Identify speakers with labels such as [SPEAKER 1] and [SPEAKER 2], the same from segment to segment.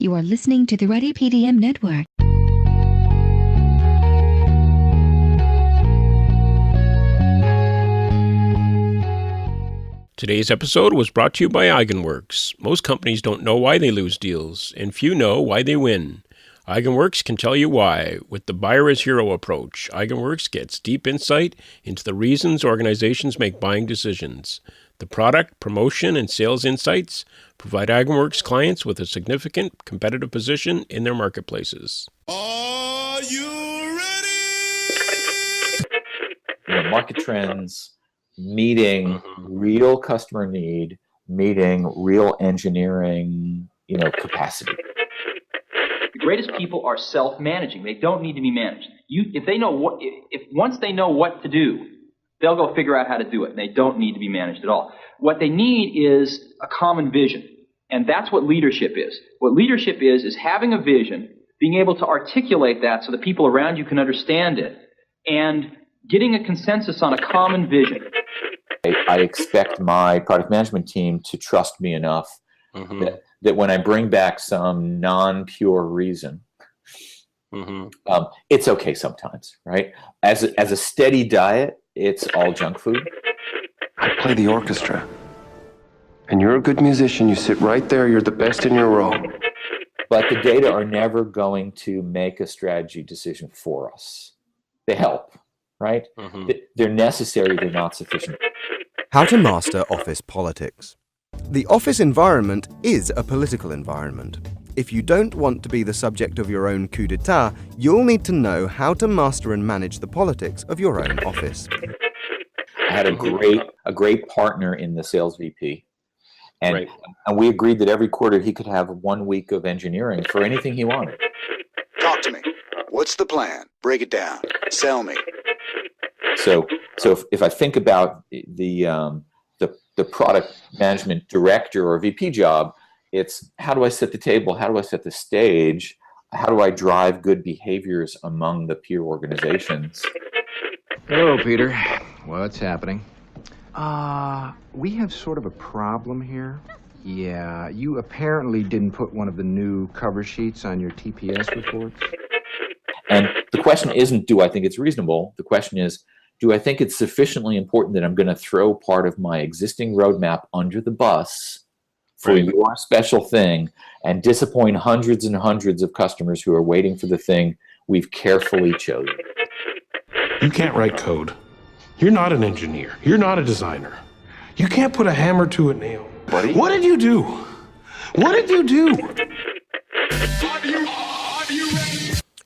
[SPEAKER 1] You are listening to the Ready PDM Network.
[SPEAKER 2] Today's episode was brought to you by Eigenworks. Most companies don't know why they lose deals, and few know why they win. Eigenworks can tell you why. With the buyer as hero approach, Eigenworks gets deep insight into the reasons organizations make buying decisions. The product, promotion, and sales insights provide Eigenworks clients with a significant competitive position in their marketplaces.
[SPEAKER 3] Are you ready?
[SPEAKER 4] Market trends, meeting real customer need, meeting real engineering, capacity.
[SPEAKER 5] The greatest people are self-managing. They don't need to be managed. Once they know what to do, they'll go figure out how to do it. They don't need to be managed at all. What they need is a common vision, and that's what leadership is. What leadership is having a vision, being able to articulate that so the people around you can understand it, and getting a consensus on a common vision.
[SPEAKER 4] I expect my product management team to trust me enough that when I bring back some non-pure reason, it's okay sometimes, right? As a steady diet, it's all junk food.
[SPEAKER 6] I play the orchestra, and you're a good musician. You sit right there. You're the best in your row.
[SPEAKER 4] But the data are never going to make a strategy decision for us. They help, right? They're necessary. They're not sufficient.
[SPEAKER 7] How to master office politics. The office environment is a political environment. If you don't want to be the subject of your own coup d'etat, you'll need to know how to master and manage the politics of your own office.
[SPEAKER 4] I had a great partner in the sales VP, and we agreed that every quarter he could have 1 week of engineering for anything he wanted.
[SPEAKER 3] Talk to me. What's the plan? Break it down. Sell me.
[SPEAKER 4] So if I think about the product management director or VP job, it's how do I set the table? How do I set the stage? How do I drive good behaviors among the peer organizations?
[SPEAKER 8] Hello, Peter. What's happening? We have sort of a problem here. Yeah, you apparently didn't put one of the new cover sheets on your TPS reports.
[SPEAKER 4] And the question isn't, do I think it's reasonable? The question is, do I think it's sufficiently important that I'm going to throw part of my existing roadmap under the bus for your special thing and disappoint hundreds and hundreds of customers who are waiting for the thing we've carefully chosen?
[SPEAKER 9] You can't write code. You're not an engineer. You're not a designer. You can't put a hammer to a nail.
[SPEAKER 4] Buddy?
[SPEAKER 9] What did you do? What did you do?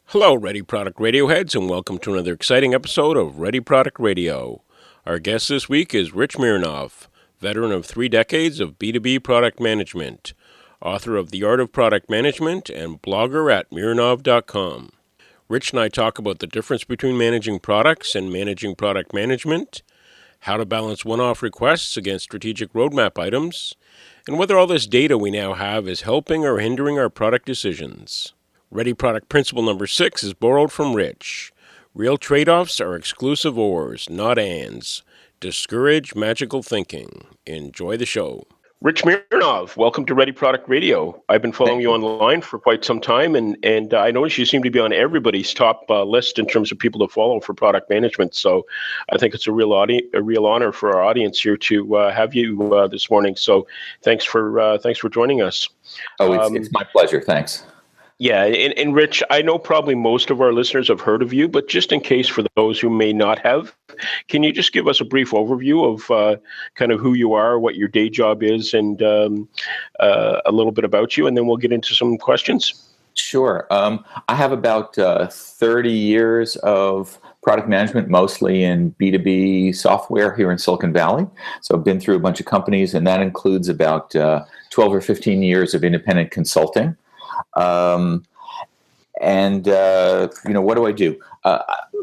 [SPEAKER 2] Hello, Ready Product Radio heads, and welcome to another exciting episode of Ready Product Radio. Our guest this week is Rich Mironov, veteran of 3 decades of B2B product management, author of The Art of Product Management, and blogger at Mironov.com. Rich and I talk about the difference between managing products and managing product management, how to balance one-off requests against strategic roadmap items, and whether all this data we now have is helping or hindering our product decisions. Ready Product Principle number 6 is borrowed from Rich. Real trade-offs are exclusive ors, not ands. Discourage magical thinking. Enjoy the show. Rich Mironov, welcome to Ready Product Radio. I've been following you online for quite some time, and I notice you seem to be on everybody's top list in terms of people to follow for product management. So I think it's a real honor for our audience here to have you this morning. So thanks for joining us.
[SPEAKER 4] Oh, it's my pleasure. Thanks.
[SPEAKER 2] Yeah, and Rich, I know probably most of our listeners have heard of you, but just in case for those who may not have, can you just give us a brief overview of kind of who you are, what your day job is, and a little bit about you, and then we'll get into some questions?
[SPEAKER 4] Sure. I have about 30 years of product management, mostly in B2B software here in Silicon Valley. So I've been through a bunch of companies, and that includes about 12 or 15 years of independent consulting. What do I do?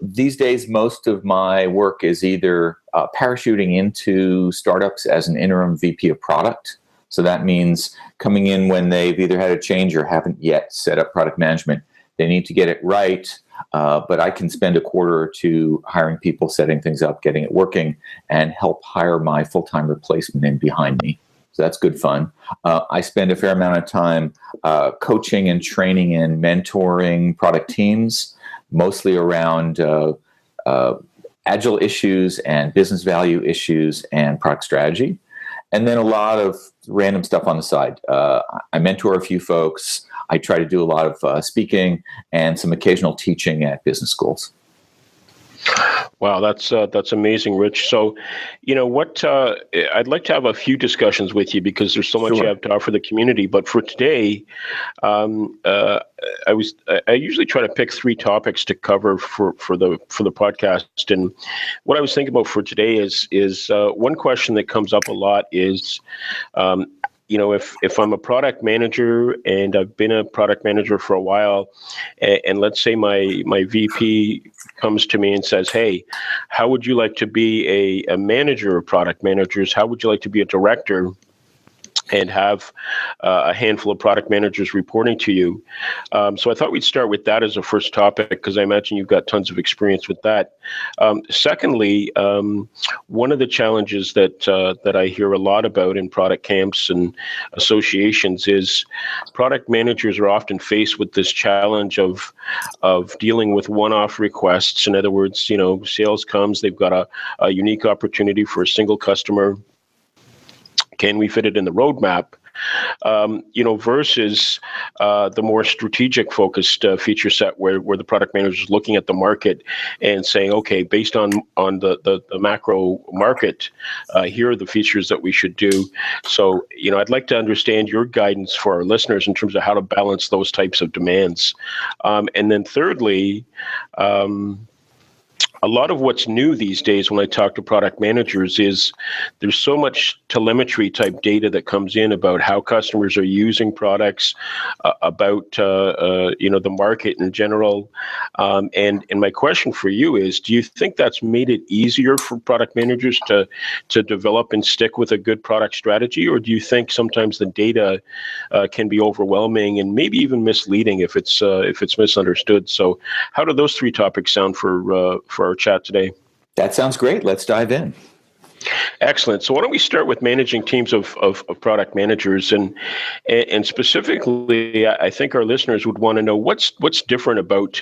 [SPEAKER 4] These days, most of my work is either parachuting into startups as an interim VP of product. So that means coming in when they've either had a change or haven't yet set up product management. They need to get it right, but I can spend a quarter or two hiring people, setting things up, getting it working, and help hire my full-time replacement in behind me. So that's good fun. I spend a fair amount of time coaching and training and mentoring product teams, mostly around agile issues and business value issues and product strategy. And then a lot of random stuff on the side. I mentor a few folks. I try to do a lot of speaking and some occasional teaching at business schools.
[SPEAKER 2] Wow, that's amazing, Rich. So, what I'd like to have a few discussions with you because there's so much you have to offer the community. But for today, I usually try to pick 3 topics to cover for the podcast. And what I was thinking about for today is one question that comes up a lot is, if I'm a product manager and I've been a product manager for a while, and let's say my VP comes to me and says, hey, how would you like to be a manager of product managers? How would you like to be a director and have a handful of product managers reporting to you? So I thought we'd start with that as a first topic because I imagine you've got tons of experience with that. Secondly, one of the challenges that I hear a lot about in product camps and associations is product managers are often faced with this challenge of dealing with one-off requests. In other words, sales comes, they've got a unique opportunity for a single customer. Can we fit it in the roadmap? Versus the more strategic focused feature set where the product manager is looking at the market and saying, okay, based on the macro market, here are the features that we should do. So, I'd like to understand your guidance for our listeners in terms of how to balance those types of demands. And then thirdly, a lot of what's new these days when I talk to product managers is there's so much telemetry type data that comes in about how customers are using products, about the market in general. And my question for you is, do you think that's made it easier for product managers to develop and stick with a good product strategy, or do you think sometimes the data can be overwhelming and maybe even misleading if it's misunderstood? So, how do those 3 topics sound for our chat today?
[SPEAKER 4] That sounds great. Let's dive in.
[SPEAKER 2] Excellent. So why don't we start with managing teams of product managers, and specifically, I think our listeners would want to know what's different about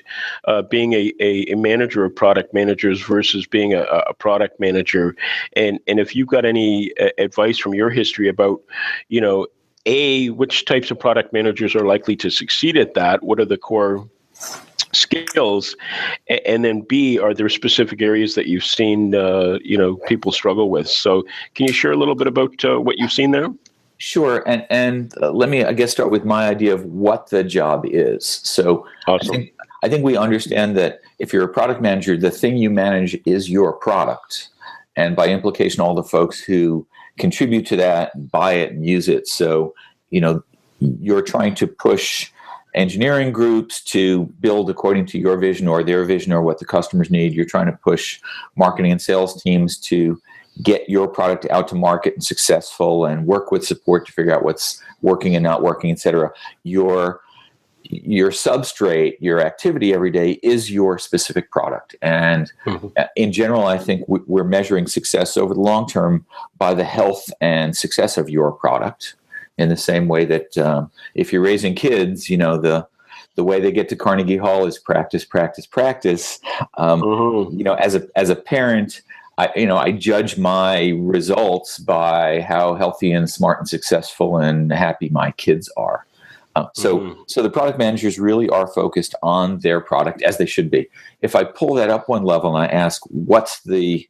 [SPEAKER 2] being a manager of product managers versus being a product manager, and if you've got any advice from your history about, which types of product managers are likely to succeed at that? What are the core skills, and then B, are there specific areas that you've seen people struggle with? So can you share a little bit about what you've seen there?
[SPEAKER 4] Sure, and let me, I guess, start with my idea of what the job is. So awesome. I think we understand that if you're a product manager, the thing you manage is your product, and by implication, all the folks who contribute to that, buy it, and use it. So you're trying to push engineering groups to build according to your vision or their vision or what the customers need. You're trying to push marketing and sales teams to get your product out to market and successful, and work with support to figure out what's working and not working, et cetera. Your substrate, your activity every day is your specific product. And in general, I think we're measuring success over the long term by the health and success of your product. In the same way that if you're raising kids, the way they get to Carnegie Hall is practice, practice, practice. As a parent, I judge my results by how healthy and smart and successful and happy my kids are. So the product managers really are focused on their product, as they should be. If I pull that up one level and I ask, what's the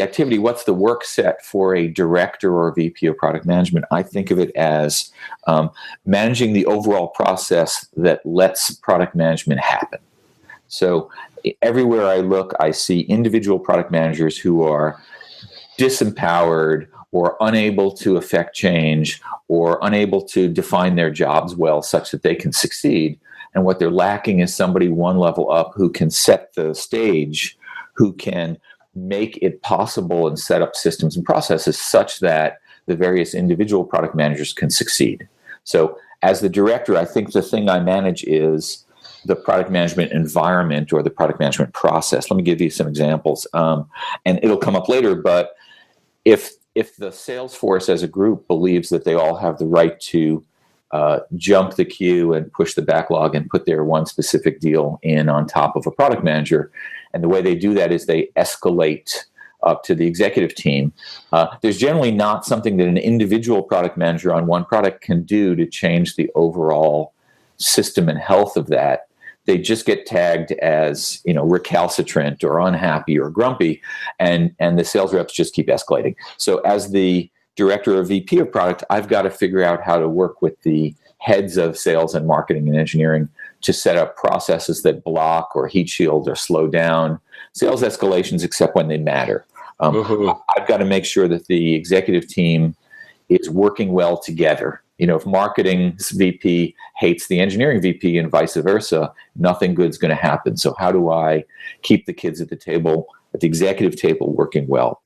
[SPEAKER 4] activity, what's the work set for a director or a VP of product management? I think of it as managing the overall process that lets product management happen. So everywhere I look, I see individual product managers who are disempowered or unable to affect change or unable to define their jobs well such that they can succeed. And what they're lacking is somebody one level up who can set the stage, who can make it possible and set up systems and processes such that the various individual product managers can succeed. So as the director, I think the thing I manage is the product management environment or the product management process. Let me give you some examples. And it'll come up later, but if if the sales force as a group believes that they all have the right to jump the queue and push the backlog and put their one specific deal in on top of a product manager, and the way they do that is they escalate up to the executive team, there's generally not something that an individual product manager on one product can do to change the overall system and health of that. They just get tagged as, recalcitrant or unhappy or grumpy, and the sales reps just keep escalating. So as the director or VP of product, I've got to figure out how to work with the heads of sales and marketing and engineering to set up processes that block or heat shield or slow down sales escalations, except when they matter. I've got to make sure that the executive team is working well together. If marketing's VP hates the engineering VP and vice versa, nothing good's going to happen. So how do I keep the kids at the table, at the executive table, working well?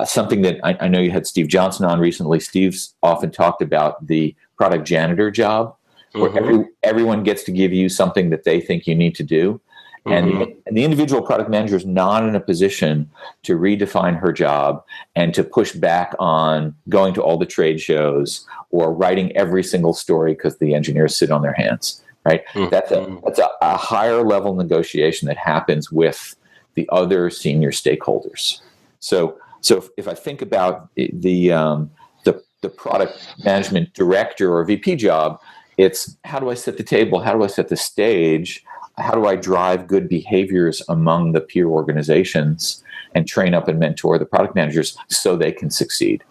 [SPEAKER 4] Something that I know you had Steve Johnson on recently. Steve's often talked about the product janitor job, where everyone gets to give you something that they think you need to do. And the individual product manager is not in a position to redefine her job and to push back on going to all the trade shows or writing every single story because the engineers sit on their hands, right? That's a higher level negotiation that happens with the other senior stakeholders. So if I think about the product management director or VP job, it's how do I set the table? How do I set the stage? How do I drive good behaviors among the peer organizations and train up and mentor the product managers so they can succeed?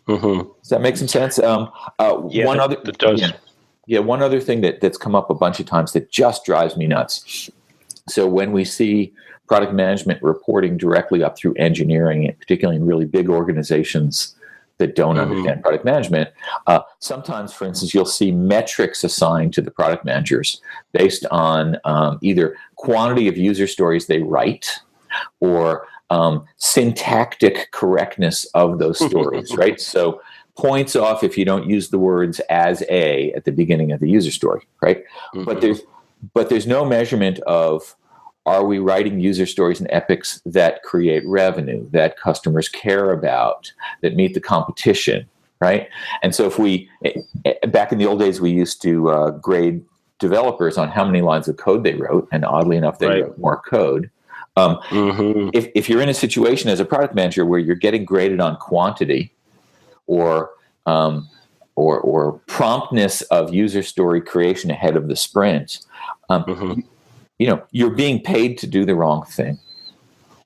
[SPEAKER 4] Does that make some sense? One other thing that's come up a bunch of times that just drives me nuts. So when we see product management reporting directly up through engineering, particularly in really big organizations that don't understand product management, sometimes, for instance, you'll see metrics assigned to the product managers based on either quantity of user stories they write or syntactic correctness of those stories, right? So points off if you don't use the words "as a" at the beginning of the user story, right? But there's no measurement of, are we writing user stories and epics that create revenue, that customers care about, that meet the competition, right? And so back in the old days, we used to grade developers on how many lines of code they wrote, and oddly enough, they wrote more code. If you're in a situation as a product manager where you're getting graded on quantity or promptness of user story creation ahead of the sprint, you're being paid to do the wrong thing.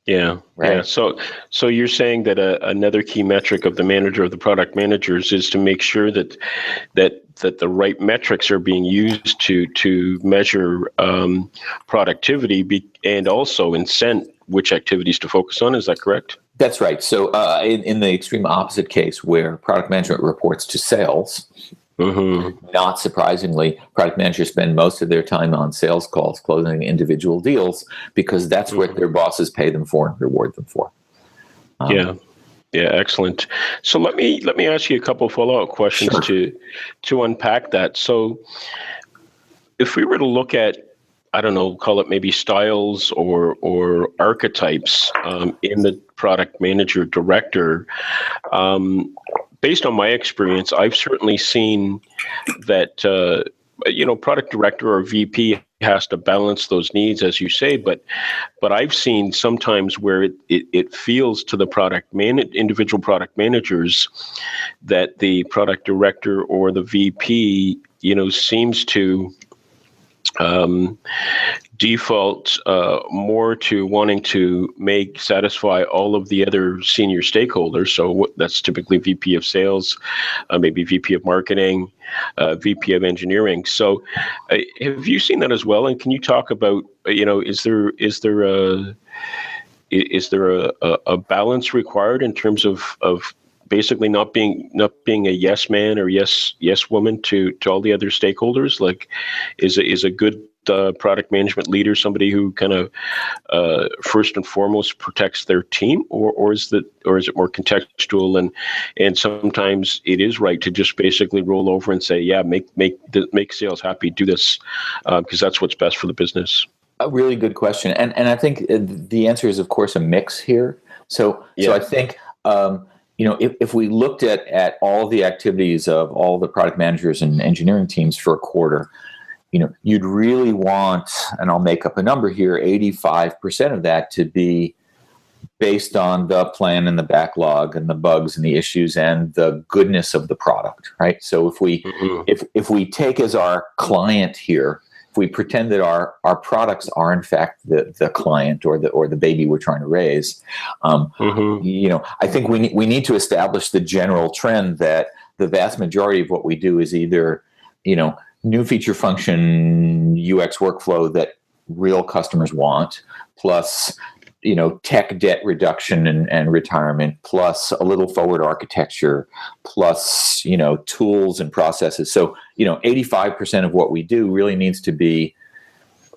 [SPEAKER 2] Yeah.
[SPEAKER 4] Right.
[SPEAKER 2] Yeah. So you're saying that another key metric of the manager of the product managers is to make sure that the right metrics are being used to measure productivity and also incent which activities to focus on. Is that correct?
[SPEAKER 4] That's right. So in the extreme opposite case where product management reports to sales, not surprisingly, product managers spend most of their time on sales calls, closing individual deals, because that's what their bosses pay them for and reward them for.
[SPEAKER 2] Yeah, excellent. So let me ask you a couple of follow-up questions to unpack that. So if we were to look at, I don't know, call it maybe styles or archetypes in the product manager director, based on my experience, I've certainly seen that, product director or VP has to balance those needs, as you say, but I've seen sometimes where it feels to the individual product managers that the product director or the VP, seems to default more to wanting to satisfy all of the other senior stakeholders. So that's typically VP of sales, maybe VP of marketing, VP of engineering. So have you seen that as well? And can you talk about, is there a balance required in terms of basically not being a yes man or yes woman to all the other stakeholders? Like, is a good product management leader somebody who kind of first and foremost protects their team, or is it more contextual and sometimes it is right to just basically roll over and say, yeah, make sales happy, do this because that's what's best for the business?
[SPEAKER 4] A really good question, and I think the answer is, of course, a mix here. So I think if we looked at all the activities of all the product managers and engineering teams for a quarter, you'd really want, and I'll make up a number here, 85% of that to be based on the plan and the backlog and the bugs and the issues and the goodness of the product, right? So if we take as our client here, if we pretend that our products are in fact the client or the baby we're trying to raise, I think we need to establish the general trend that the vast majority of what we do is either new feature function UX workflow that real customers want, plus tech debt reduction and retirement, plus a little forward architecture, plus tools and processes. So 85% of what we do really needs to be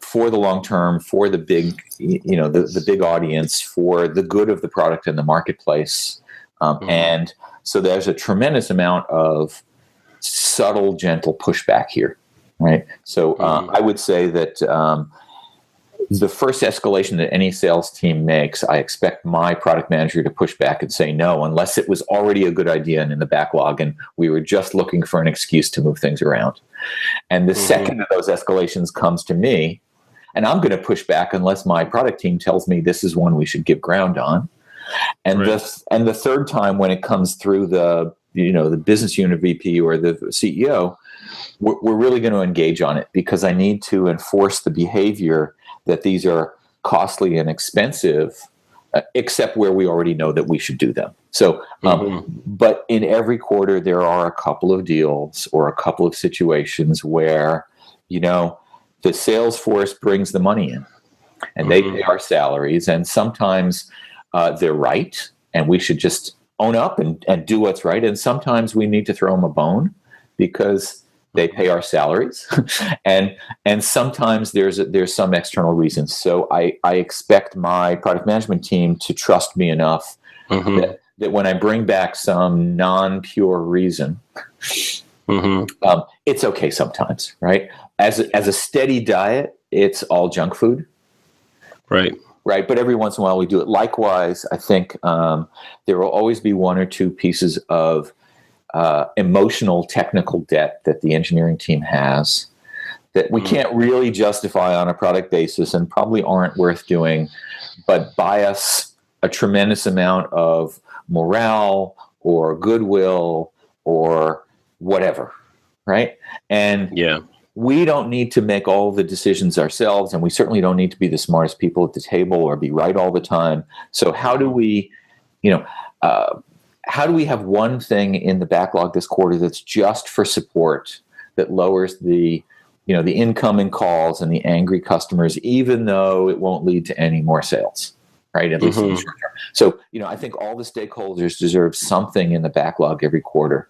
[SPEAKER 4] for the long term, for the big the big audience, for the good of the product and the marketplace. And so there's a tremendous amount of subtle, gentle pushback here, right? So I would say that the first escalation that any sales team makes, I expect my product manager to push back and say no, unless it was already a good idea and in the backlog and we were just looking for an excuse to move things around. And the second of those escalations comes to me, and I'm going to push back unless my product team tells me this is one we should give ground on. And the third time when it comes through the business unit VP or the CEO, we're really going to engage on it, because I need to enforce the behavior that these are costly and expensive, except where we already know that we should do them. So, but in every quarter, there are a couple of deals or a couple of situations where, the sales force brings the money in and they pay our salaries. And sometimes they're right and we should just own up and do what's right. And sometimes we need to throw them a bone because they pay our salaries, and sometimes there's some external reasons. So I expect my product management team to trust me enough that when I bring back some non-pure reason, it's okay sometimes, right? As a steady diet, it's all junk food, right? But every once in a while we do it. Likewise, I think there will always be one or two pieces of emotional technical debt that the engineering team has that we can't really justify on a product basis and probably aren't worth doing, but buy us a tremendous amount of morale or goodwill or whatever, right? And we don't need to make all the decisions ourselves, and we certainly don't need to be the smartest people at the table or be right all the time. So how do we, how do we have one thing in the backlog this quarter that's just for support, that lowers the incoming calls and the angry customers, even though it won't lead to any more sales, right? At least in the short term. So, I think all the stakeholders deserve something in the backlog every quarter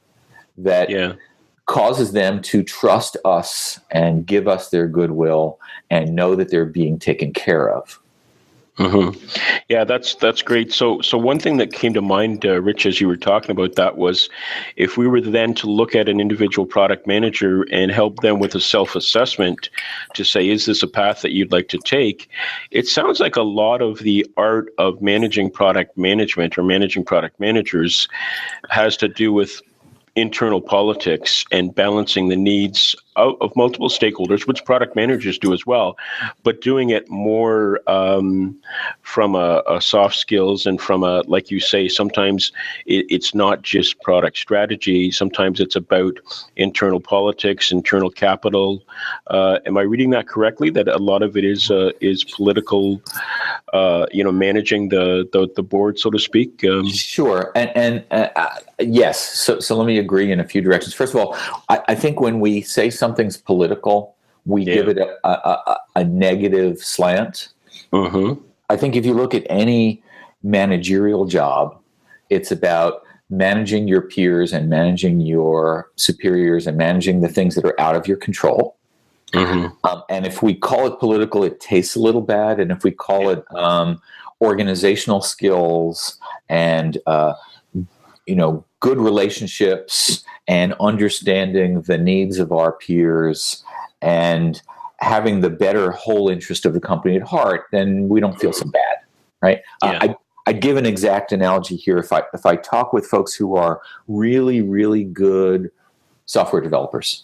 [SPEAKER 4] that causes them to trust us and give us their goodwill and know that they're being taken care of.
[SPEAKER 2] Yeah, that's great. So one thing that came to mind, Rich, as you were talking about that, was if we were then to look at an individual product manager and help them with a self-assessment to say, is this a path that you'd like to take? It sounds like a lot of the art of managing product management or managing product managers has to do with internal politics and balancing the needs of multiple stakeholders, which product managers do as well, but doing it more from a soft skills and from a, like you say, sometimes it's not just product strategy. Sometimes it's about internal politics, internal capital. Am I reading that correctly? That a lot of it is political, managing the board, so to speak.
[SPEAKER 4] Sure, and yes. So let me agree in a few directions. First of all, I think when we say something's political, we give it a negative slant. I think if you look at any managerial job, it's about managing your peers and managing your superiors and managing the things that are out of your control. And if we call it political, it tastes a little bad. And if we call it organizational skills and good relationships and understanding the needs of our peers and having the better whole interest of the company at heart, then we don't feel so bad, right? I I'd give an exact analogy here. If I talk with folks who are really, really good software developers,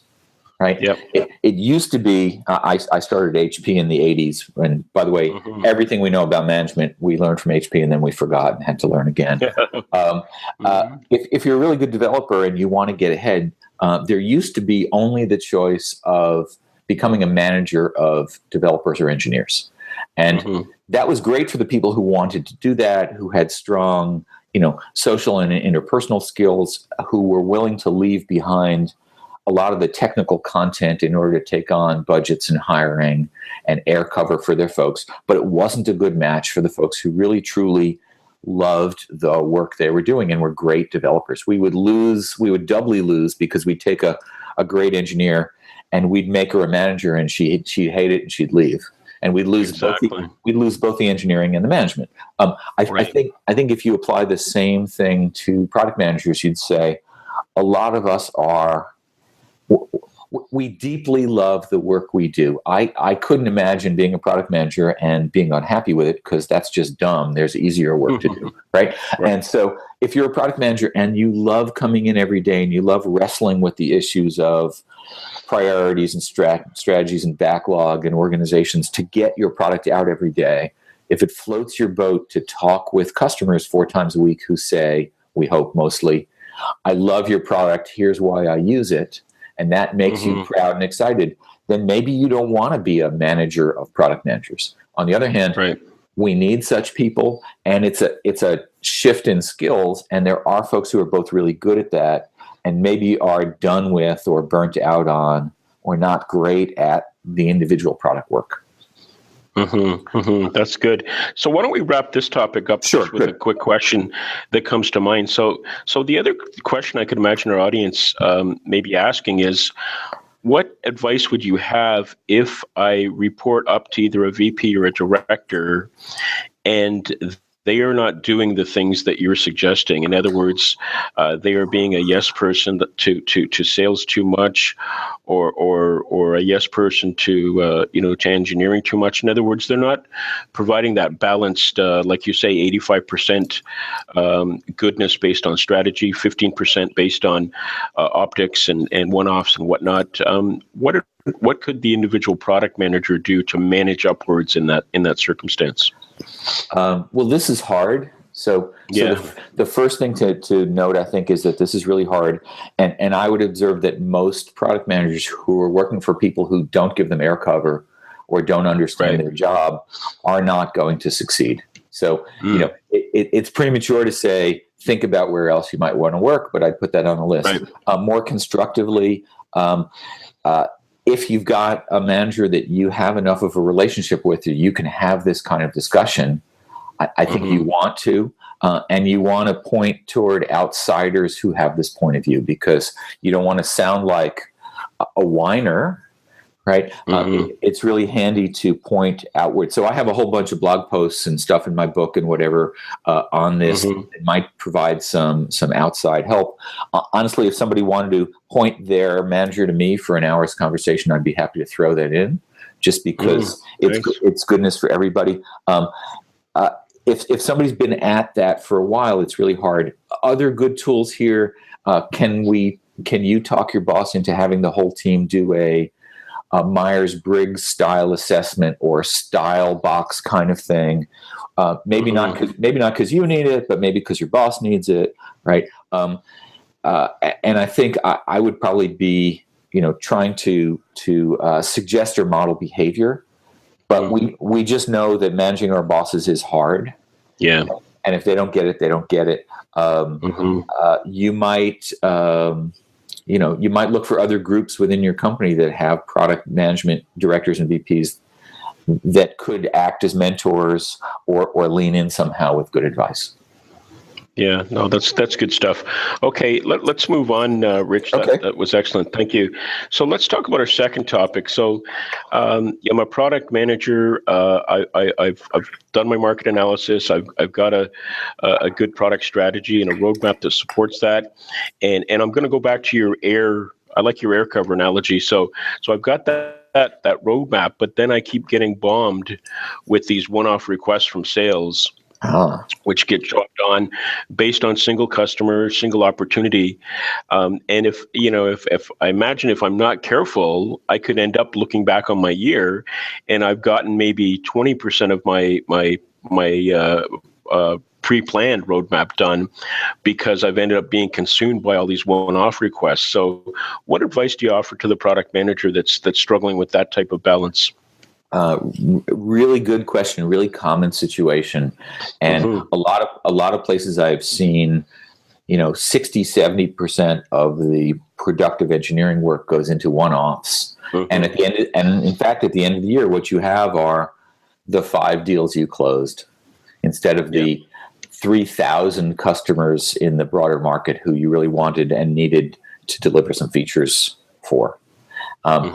[SPEAKER 4] right?
[SPEAKER 2] Yep.
[SPEAKER 4] It used to be, I started HP in the 80s. And by the way, everything we know about management, we learned from HP and then we forgot and had to learn again. If you're a really good developer and you want to get ahead, there used to be only the choice of becoming a manager of developers or engineers. And that was great for the people who wanted to do that, who had strong, social and interpersonal skills, who were willing to leave behind a lot of the technical content in order to take on budgets and hiring and air cover for their folks. But it wasn't a good match for the folks who really, truly loved the work they were doing and were great developers. We would doubly lose because we'd take a great engineer and we'd make her a manager and she'd hate it and she'd leave. And we'd lose both the engineering and the management. I think if you apply the same thing to product managers, you'd say a lot of us we deeply love the work we do. I couldn't imagine being a product manager and being unhappy with it because that's just dumb. There's easier work to do, right? And so if you're a product manager and you love coming in every day and you love wrestling with the issues of priorities and strategies and backlog and organizations to get your product out every day, if it floats your boat to talk with customers 4 times a week who say, we hope mostly, I love your product, here's why I use it, and that makes you proud and excited, then maybe you don't want to be a manager of product managers. On the other hand, we need such people, and it's a shift in skills, and there are folks who are both really good at that and maybe are done with or burnt out on or not great at the individual product work.
[SPEAKER 2] That's good. So why don't we wrap this topic up with a quick question that comes to mind. So the other question I could imagine our audience may be asking is, what advice would you have if I report up to either a VP or a director and they are not doing the things that you're suggesting? In other words, they are being a yes person to sales too much, or a yes person to to engineering too much. In other words, they're not providing that balanced, like you say, 85% goodness based on strategy, 15% based on optics and one-offs and whatnot. What could the individual product manager do to manage upwards in that circumstance?
[SPEAKER 4] Well, this is hard. So the first thing to note, I think, is that this is really hard. And I would observe that most product managers who are working for people who don't give them air cover or don't understand their job are not going to succeed. So, it's premature to say, think about where else you might want to work, but I'd put that on the list. More constructively, if you've got a manager that you have enough of a relationship with, you can have this kind of discussion. I think you want to, and you want to point toward outsiders who have this point of view, because you don't want to sound like a whiner, right? It's really handy to point outward. So I have a whole bunch of blog posts and stuff in my book and whatever on this. It might provide some outside help. Honestly, if somebody wanted to point their manager to me for an hour's conversation, I'd be happy to throw that in, just because it's goodness for everybody. If somebody's been at that for a while, it's really hard. Other good tools here. Can you talk your boss into having the whole team do a Myers-Briggs style assessment or style box kind of thing? Maybe not because you need it, but maybe because your boss needs it, right? And I think I would probably be, trying to suggest or model behavior. But we just know that managing our bosses is hard. Yeah. And if they don't get it, they don't get it. You might, you might look for other groups within your company that have product management directors and VPs that could act as mentors or lean in somehow with good advice.
[SPEAKER 2] Yeah, no, that's good stuff. Okay, let's move on, Rich. That was excellent. Thank you. So let's talk about our second topic. So I'm a product manager. I've done my market analysis. I've got a good product strategy and a roadmap that supports that. And I'm going to go back to your air. I like your air cover analogy. So I've got that roadmap, but then I keep getting bombed with these one-off requests from sales. which get chopped on based on single customer, single opportunity. And if I imagine if I'm not careful, I could end up looking back on my year, and I've gotten maybe 20% of my pre-planned roadmap done because I've ended up being consumed by all these one-off requests. So, what advice do you offer to the product manager that's struggling with that type of balance?
[SPEAKER 4] Really good question. Really common situation, and a lot of places I've seen, 60-70% of the productive engineering work goes into one-offs, and at the end, and in fact, at the end of the year, what you have are the 5 deals you closed instead of the 3,000 customers in the broader market who you really wanted and needed to deliver some features for.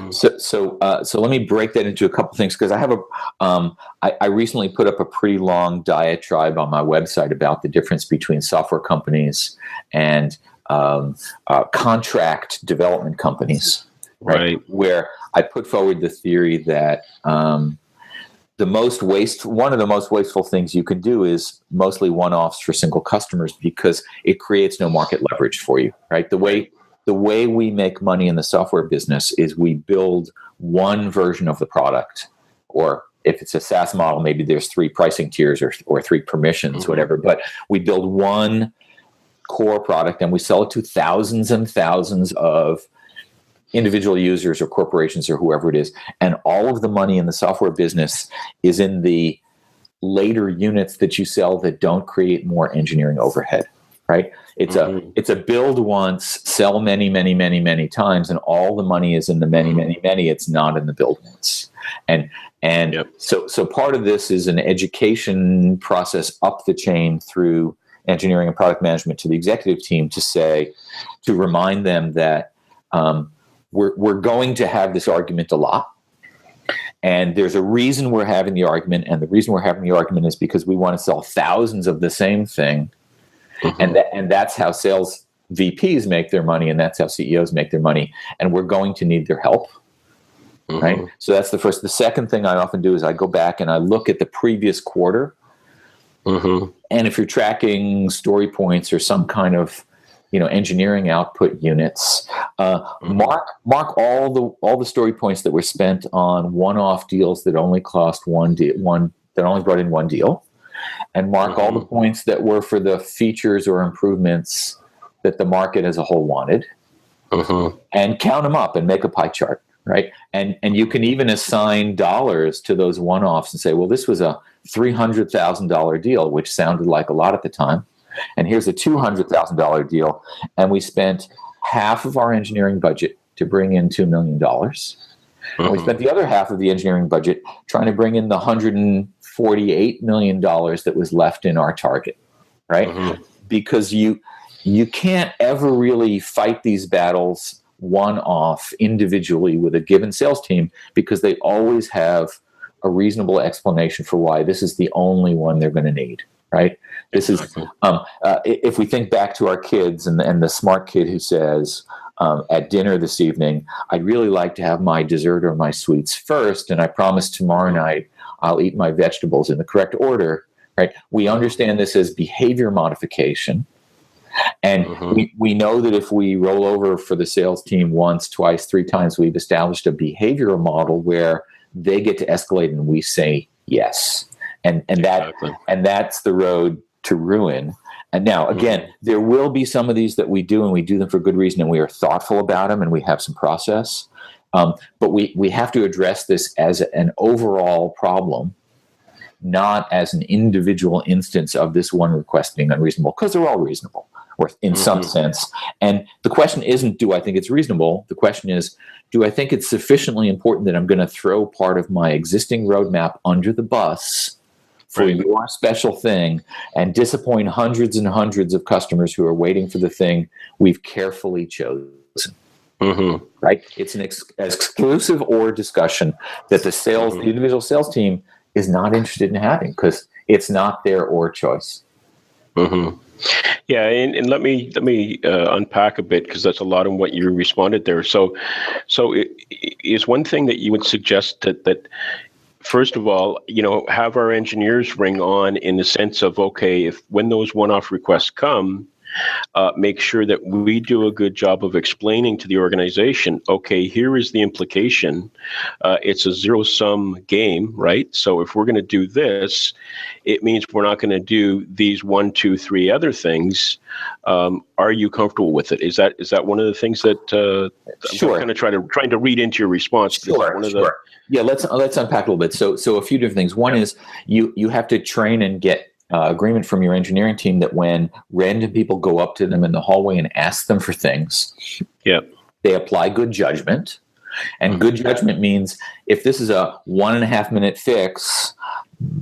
[SPEAKER 4] So let me break that into a couple things, because I have I recently put up a pretty long diatribe on my website about the difference between software companies and contract development companies, right? Where I put forward the theory that one of the most wasteful things you can do is mostly one-offs for single customers, because it creates no market leverage for you, right? The way we make money in the software business is we build one version of the product, or if it's a SaaS model, maybe there's 3 pricing tiers or 3 permissions, whatever. But we build one core product and we sell it to thousands and thousands of individual users or corporations or whoever it is. And all of the money in the software business is in the later units that you sell that don't create more engineering overhead. Right? It's a build once, sell many, many, many, many times, and all the money is in the many, many, many. It's not in the build once. And so part of this is an education process up the chain through engineering and product management to the executive team to remind them that we're going to have this argument a lot. And there's a reason we're having the argument, and the reason we're having the argument is because we want to sell thousands of the same thing. And that's how sales VPs make their money, and that's how CEOs make their money. And we're going to need their help, right? So that's the first. The second thing I often do is I go back and I look at the previous quarter. And if you're tracking story points or some kind of engineering output units, mark all the story points that were spent on one-off deals that only cost that only brought in one deal. And mark all the points that were for the features or improvements that the market as a whole wanted, and count them up and make a pie chart, right? And you can even assign dollars to those one-offs and say, well, this was a $300,000 deal, which sounded like a lot at the time, and here's a $200,000 deal, and we spent half of our engineering budget to bring in $2 million, and we spent the other half of the engineering budget trying to bring in the $148 million that was left in our target, right? Because you can't ever really fight these battles one-off individually with a given sales team, because they always have a reasonable explanation for why this is the only one they're going to need, right? This is if we think back to our kids and the smart kid who says at dinner this evening, I'd really like to have my dessert or my sweets first, and I promise tomorrow night I'll eat my vegetables in the correct order, right? We understand this as behavior modification. And we know that if we roll over for the sales team once, twice, 3 times, we've established a behavioral model where they get to escalate and we say yes. And that's the road to ruin. And now, again, there will be some of these that we do, and we do them for good reason, and we are thoughtful about them, and we have some process. But we have to address this as an overall problem, not as an individual instance of this one request being unreasonable, because they're all reasonable, or in some sense. And the question isn't, do I think it's reasonable? The question is, do I think it's sufficiently important that I'm going to throw part of my existing roadmap under the bus for your special thing and disappoint hundreds and hundreds of customers who are waiting for the thing we've carefully chosen? Right? It's an exclusive or discussion that the individual sales team is not interested in having, because it's not their or choice.
[SPEAKER 2] Yeah, and let me unpack a bit, because that's a lot of what you responded there. So is one thing that you would suggest that first of all, have our engineers ring on in the sense of, okay, if when those one-off requests come, make sure that we do a good job of explaining to the organization, okay, here is the implication. It's a zero-sum game, right? So if we're going to do this, it means we're not going to do these 1, 2, 3 other things. Are you comfortable with it? Is that one of the things that
[SPEAKER 4] Sure.
[SPEAKER 2] I'm kind of trying to read into your response?
[SPEAKER 4] Sure. Yeah, let's unpack a little bit. So a few different things. One is you have to train and get agreement from your engineering team that when random people go up to them in the hallway and ask them for things, they apply good judgment. And good judgment means if this is a 1.5 minute fix,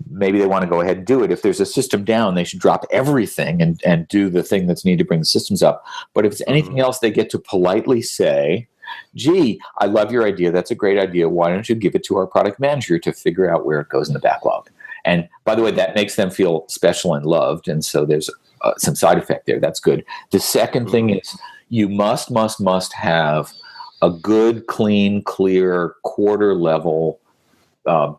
[SPEAKER 4] maybe they want to go ahead and do it. If there's a system down, they should drop everything and do the thing that's needed to bring the systems up. But if it's anything else, they get to politely say, gee, I love your idea. That's a great idea. Why don't you give it to our product manager to figure out where it goes in the backlog? And by the way, that makes them feel special and loved. And so there's some side effect there. That's good. The second thing is you must have a good, clean, clear quarter level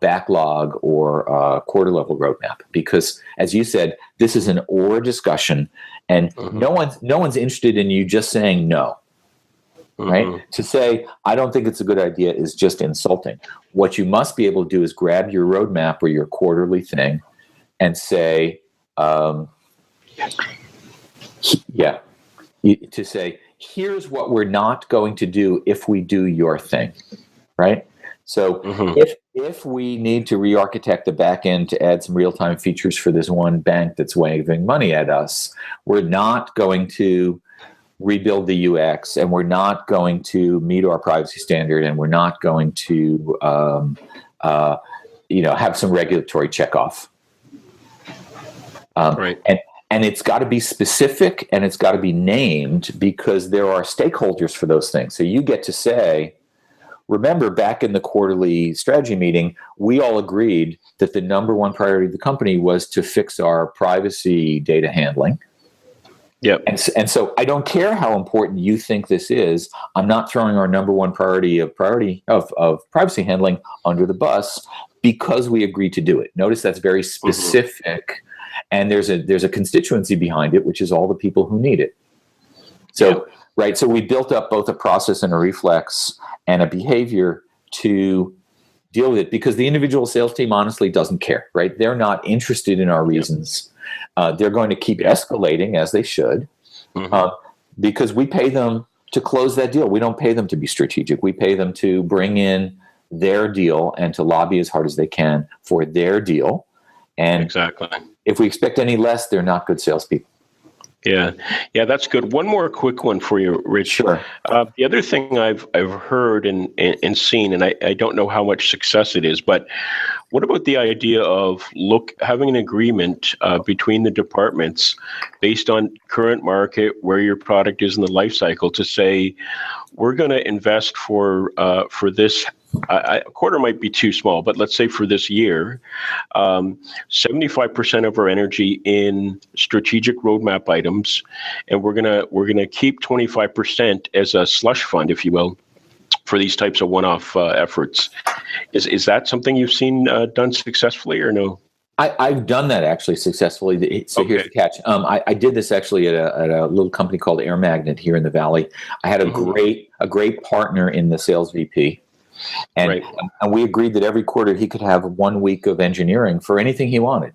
[SPEAKER 4] backlog or quarter level roadmap. Because as you said, this is an or discussion and no one's interested in you just saying no. Right? To say, I don't think it's a good idea is just insulting. What you must be able to do is grab your roadmap or your quarterly thing and say, to say, here's what we're not going to do if we do your thing, right? So if we need to re-architect the back end to add some real-time features for this one bank that's waving money at us, we're not going to rebuild the UX, and we're not going to meet our privacy standard, and we're not going to, have some regulatory checkoff.
[SPEAKER 2] Right.
[SPEAKER 4] And it's got to be specific, and it's got to be named because there are stakeholders for those things. So you get to say, remember, back in the quarterly strategy meeting, we all agreed that the number one priority of the company was to fix our privacy data handling.
[SPEAKER 2] Yep.
[SPEAKER 4] And so I don't care how important you think this is. I'm not throwing our number one priority of privacy handling under the bus because we agreed to do it. Notice that's very specific, and there's a constituency behind it, which is all the people who need it. So right, so we built up both a process and a reflex and a behavior to deal with it because the individual sales team honestly doesn't care. Right, they're not interested in our reasons. They're going to keep escalating as they should because we pay them to close that deal. We don't pay them to be strategic. We pay them to bring in their deal and to lobby as hard as they can for their deal. And
[SPEAKER 2] exactly.
[SPEAKER 4] If we expect any less, they're not good salespeople.
[SPEAKER 2] Yeah, that's good. One more quick one for you, Rich.
[SPEAKER 4] Sure.
[SPEAKER 2] The other thing I've heard and seen, and I don't know how much success it is, but what about the idea of having an agreement between the departments based on current market, where your product is in the life cycle, to say we're going to invest for this. A quarter might be too small, but let's say for this year, 75% of our energy in strategic roadmap items, and we're gonna keep 25% as a slush fund, if you will, for these types of one-off efforts. Is that something you've seen done successfully, or no?
[SPEAKER 4] I've done that actually successfully. So here's the catch. I did this actually at a little company called Air Magnet here in the Valley. I had a great partner in the sales VP. And we agreed that every quarter he could have 1 week of engineering for anything he wanted.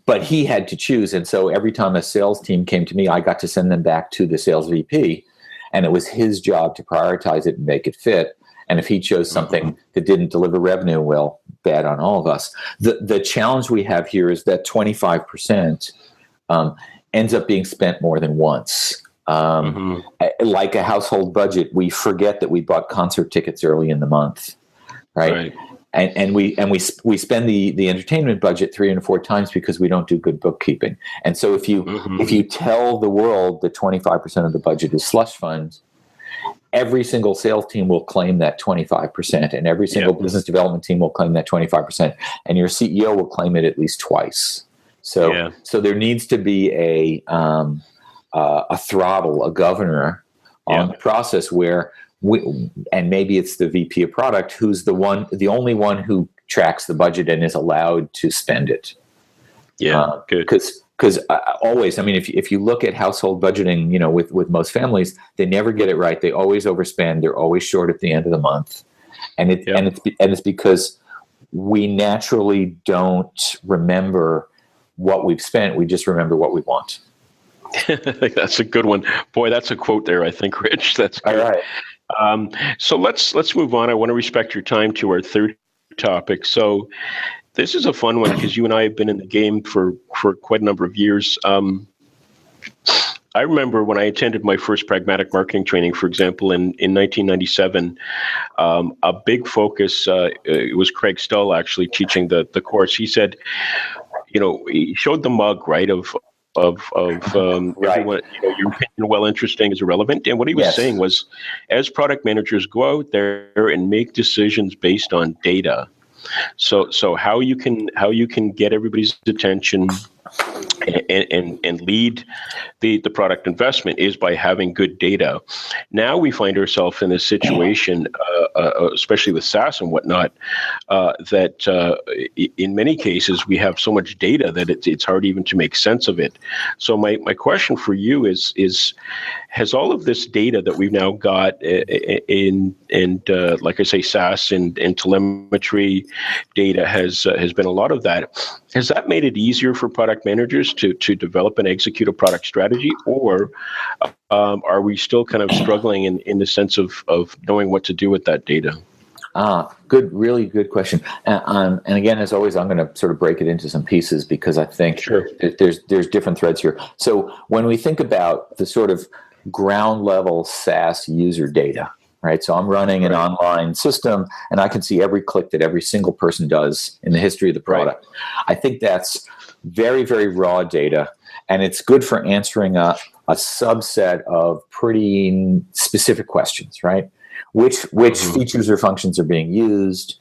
[SPEAKER 4] But he had to choose. And so every time a sales team came to me, I got to send them back to the sales VP. And it was his job to prioritize it and make it fit. And if he chose something that didn't deliver revenue, well, bad on all of us. The challenge we have here is that 25% ends up being spent more than once. Like a household budget, we forget that we bought concert tickets early in the month, right? And we spend the entertainment budget 3 and 4 times because we don't do good bookkeeping. And so if you tell the world that 25% of the budget is slush funds, every single sales team will claim that 25%, and every single business development team will claim that 25%, and your CEO will claim it at least twice. So there needs to be a throttle, a governor on the process where and maybe it's the VP of product who's the only one who tracks the budget and is allowed to spend it.
[SPEAKER 2] Yeah, good.
[SPEAKER 4] Because always, I mean, if you look at household budgeting, with most families, they never get it right. They always overspend. They're always short at the end of the month, and it's because we naturally don't remember what we've spent. We just remember what we want.
[SPEAKER 2] I think that's a good one. Boy, that's a quote there, I think, Rich. That's good.
[SPEAKER 4] All right.
[SPEAKER 2] So let's move on. I want to respect your time to our third topic. So this is a fun one because you and I have been in the game for quite a number of years. I remember when I attended my first pragmatic marketing training, for example, in 1997, a big focus, it was Craig Stull actually teaching the course. He said, he showed the mug, right, of
[SPEAKER 4] right.
[SPEAKER 2] everyone, your opinion, well, interesting is irrelevant. And what he was saying was, as product managers, go out there and make decisions based on data. So how you can get everybody's attention and lead the product investment is by having good data. Now we find ourselves in this situation, especially with SaaS and whatnot, that in many cases we have so much data that it's hard even to make sense of it. So my question for you is has all of this data that we've now got in like I say, SaaS and telemetry data has been a lot of that. Has that made it easier for product managers to develop and execute a product strategy, or are we still kind of struggling in the sense of knowing what to do with that data?
[SPEAKER 4] Good, really good question. And again, as always, I'm going to sort of break it into some pieces because I think there's different threads here. So when we think about the sort of ground level SaaS user data, right? So I'm running an online system and I can see every click that every single person does in the history of the product. Right. I think that's very, very raw data, and it's good for answering a subset of pretty specific questions, right? Which features or functions are being used,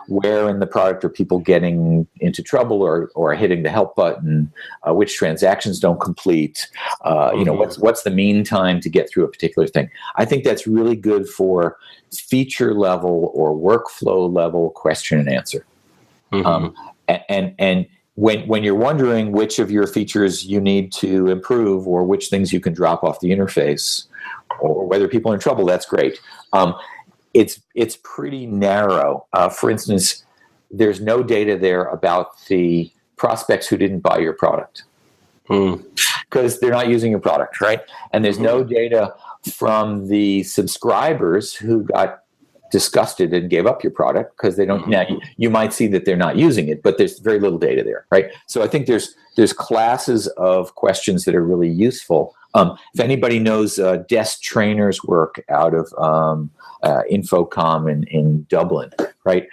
[SPEAKER 4] where in the product are people getting into trouble or hitting the help button, which transactions don't complete, what's the mean time to get through a particular thing. I think that's really good for feature level or workflow level question and answer. And when you're wondering which of your features you need to improve or which things you can drop off the interface or whether people are in trouble, that's great. It's pretty narrow. For instance, there's no data there about the prospects who didn't buy your product because they're not using your product, right? And there's no data from the subscribers who got disgusted and gave up your product because they don't. Now you might see that they're not using it, but there's very little data there, right? So I think there's classes of questions that are really useful. If anybody knows Des Trainer's work out of Infocom in Dublin, right?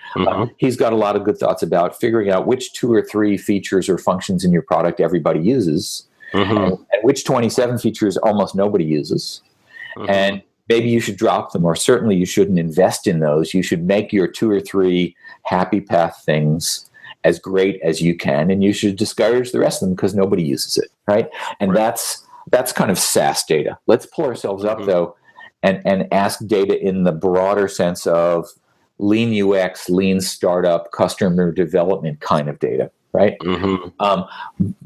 [SPEAKER 4] He's got a lot of good thoughts about figuring out which 2 or 3 features or functions in your product everybody uses, and which 27 features almost nobody uses, and maybe you should drop them, or certainly you shouldn't invest in those. You should make your 2 or 3 happy path things as great as you can, and you should discourage the rest of them because nobody uses it, right? And that's kind of SaaS data. Let's pull ourselves up, though, and ask data in the broader sense of lean UX, lean startup, customer development kind of data, right?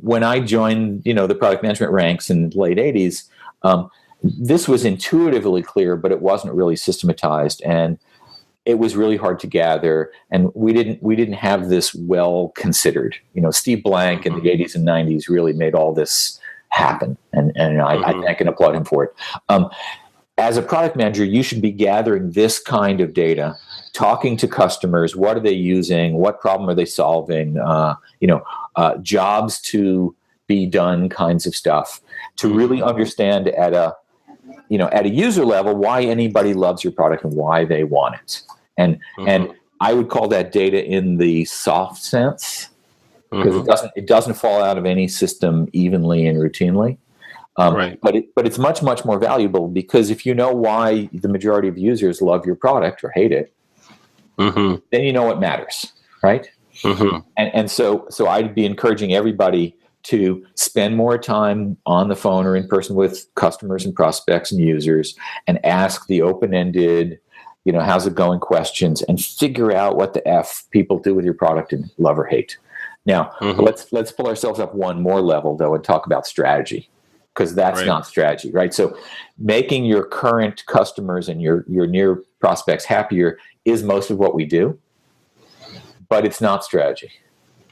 [SPEAKER 4] When I joined, the product management ranks in the late 80s, this was intuitively clear, but it wasn't really systematized, and it was really hard to gather. And we didn't have this well considered. Steve Blank in the 80s and 90s really made all this happen, and I can applaud him for it. As a product manager, you should be gathering this kind of data, talking to customers. What are they using? What problem are they solving? Jobs to be done kinds of stuff to really understand at a user level why anybody loves your product and why they want it. And I would call that data in the soft sense because it doesn't fall out of any system evenly and routinely. But it's much, much more valuable because if you know why the majority of users love your product or hate it, then you know what matters, right? And so I'd be encouraging everybody to spend more time on the phone or in person with customers and prospects and users and ask the open-ended, how's it going questions and figure out what the F people do with your product and love or hate. Now, let's pull ourselves up one more level, though, and talk about strategy, because that's not strategy, right? So making your current customers and your near prospects happier is most of what we do, but it's not strategy.